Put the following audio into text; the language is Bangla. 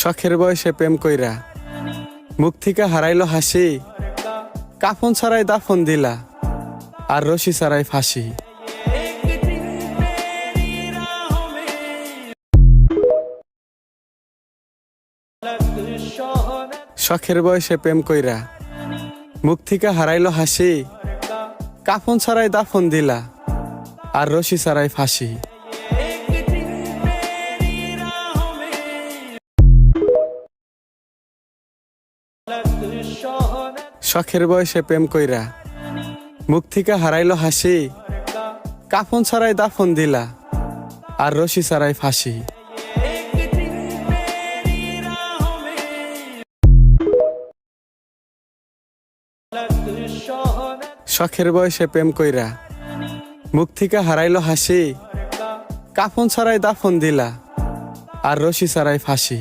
শখের বয়সে প্রেম কইরা মুখ থেকে হারাইলো হাসি, কাফন ছাড়াই দাফন দিলা আর রশি ছাড়াই ফাঁসি। শখের বয়সে প্রেম কইরা মুখ থেকে হারাইলো হাসি, কাফন ছাড়াই দাফন দিলা আর রশি ছাড়াই ফাঁসি। শখের বয়সে প্রেম কইরা মুখ থেকে হারাইলো হাসি, কাফন ছাড়াই দাফন দিলা আর রশি ছাড়াই ফাঁসি। শখের বয়সে প্রেম কইরা মুখ থেকে হারাইলো হাসি, কাফন ছাড়াই দাফন দিলা আর রশি ছাড়াই ফাঁসি।